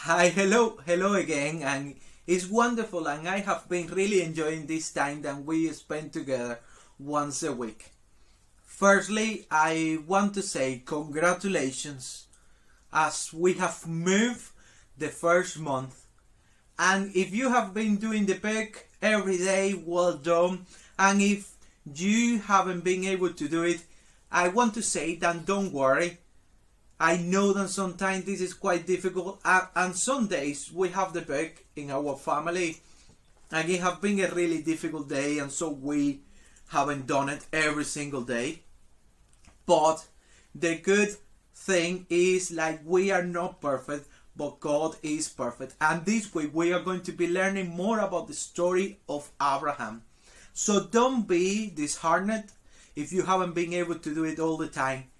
Hi, hello again, and it's wonderful, and I have been really enjoying this time that we spend together once a week. Firstly, I want to say congratulations as we have moved the first month. And if you have been doing the book every day, well done. And if you haven't been able to do it, I want to say that don't worry. I know that sometimes this is quite difficult, and some days we have the book in our family and it has been a really difficult day, and so we haven't done it every single day. But the good thing is, like, we are not perfect, but God is perfect. And this week we are going to be learning more about the story of Abraham. So don't be disheartened if you haven't been able to do it all the time.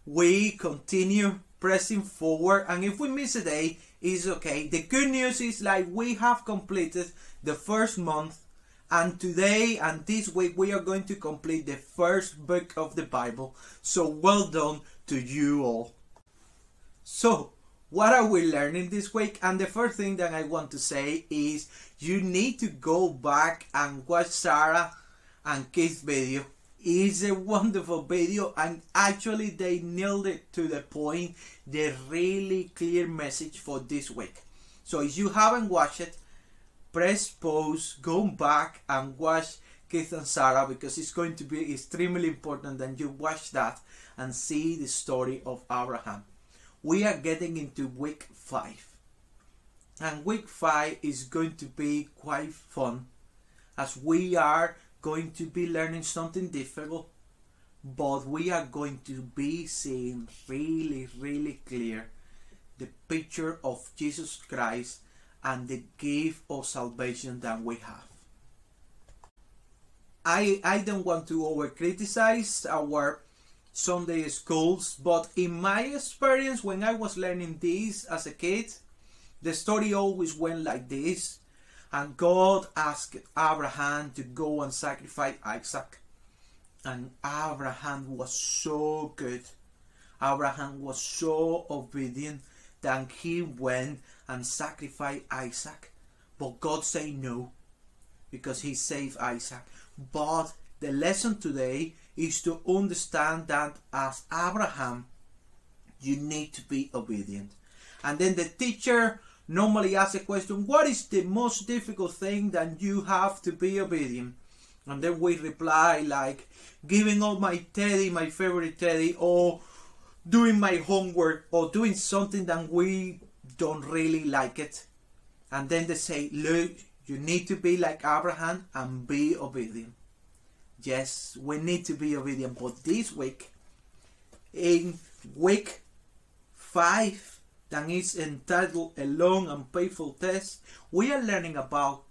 We continue pressing forward, and if we miss a day, it's okay. The good news is, like, we have completed the first month, and today and this week we are going to complete the first book of the Bible. So well done to you all. So what are we learning this week? And the first thing that I want to say is you need to go back and watch Sarah and Keith's video. It's a wonderful video, and actually they nailed it to the point, the really clear message for this week. So if you haven't watched it, press pause, go back and watch Keith and Sarah, because it's going to be extremely important that you watch that and see the story of Abraham. We are getting into week 5, and week 5 is going to be quite fun, as we are going to be learning something difficult, but we are going to be seeing really clear the picture of Jesus Christ and the gift of salvation that we have. I don't want to over criticize our Sunday schools, but in my experience when I was learning this as a kid, the story always went like this. And God asked Abraham to go and sacrifice Isaac. And Abraham was so good. Abraham was so obedient that he went and sacrificed Isaac. But God said no, because he saved Isaac. But the lesson today is to understand that as Abraham, you need to be obedient. And then the teacher normally ask a question, what is the most difficult thing that you have to be obedient? And then we reply like giving up my teddy, my favorite teddy, or doing my homework, or doing something that we don't really like it. And then they say, look, you need to be like Abraham and be obedient. Yes, we need to be obedient. But this week, in week 5, that is entitled A Long and Painful Test, we are learning about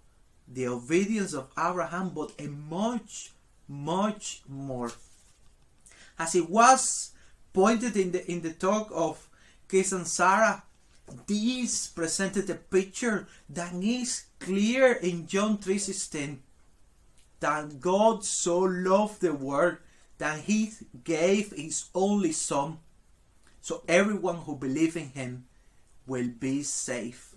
the obedience of Abraham, but a much more. As it was pointed in the talk of Keith and Sarah, this presented a picture that is clear in John 3:16, that God so loved the world that he gave his only son, so everyone who believes in him will be safe.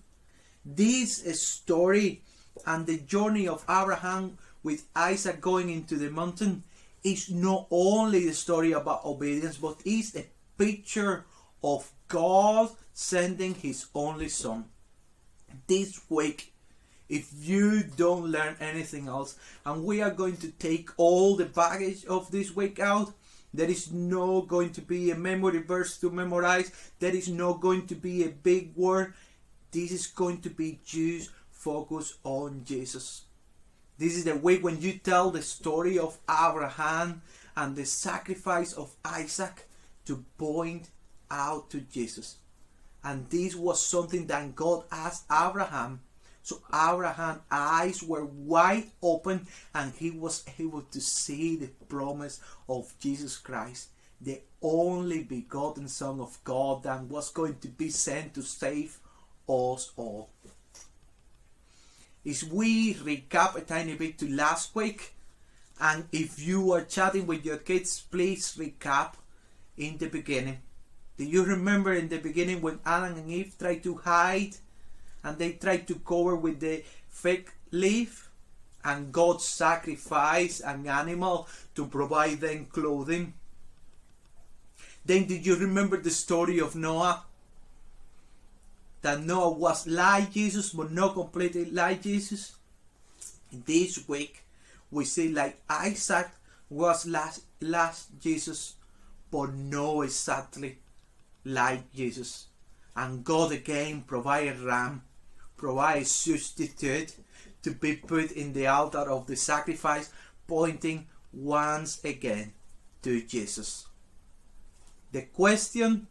This story and the journey of Abraham with Isaac going into the mountain is not only the story about obedience, but is a picture of God sending his only son. This week, if you don't learn anything else, and we are going to take all the baggage of this week out, there is not going to be a memory verse to memorize. There is not going to be a big word. This is going to be just focus on Jesus. This is the week when you tell the story of Abraham and the sacrifice of Isaac to point out to Jesus. And this was something that God asked Abraham. So Abraham's eyes were wide open, and he was able to see the promise of Jesus Christ, the only begotten Son of God that was going to be sent to save us all. If we recap a tiny bit to last week, and if you are chatting with your kids, please recap in the beginning. Do you remember in the beginning when Adam and Eve tried to hide and they tried to cover with the fig leaf, and God sacrificed an animal to provide them clothing. Then did you remember the story of Noah? That Noah was like Jesus, but not completely like Jesus. This week we see like Isaac was last Jesus, but not exactly like Jesus. And God again provided a ram, provided substitute to be put in the altar of the sacrifice, pointing once again to Jesus. The question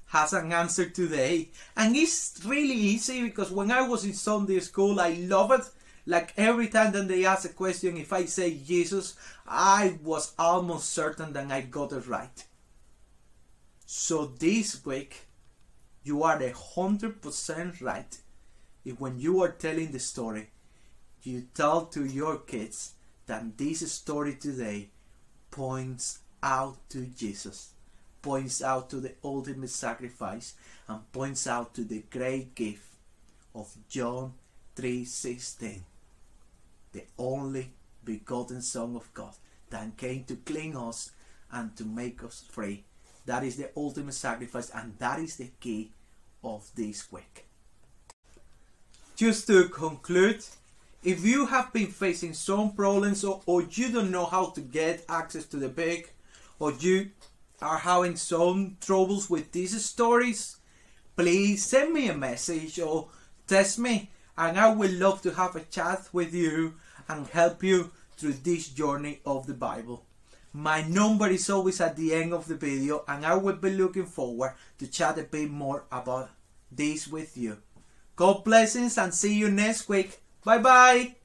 has an answer today, and it's really easy, because when I was in Sunday school I love it. Like every time that they ask a question, if I say Jesus, I was almost certain that I got it right. So this week you are 100% right if when you are telling the story, you tell to your kids that this story today points out to Jesus, points out to the ultimate sacrifice, and points out to the great gift of John 3:16, the only begotten Son of God that came to clean us and to make us free. That is the ultimate sacrifice, and that is the key of this week. Just to conclude, if you have been facing some problems, or you don't know how to get access to the book, or you are having some troubles with these stories, please send me a message or text me, and I would love to have a chat with you and help you through this journey of the Bible. My number is always at the end of the video, and I will be looking forward to chat a bit more about this with you. God blessings, and see you next week. Bye bye.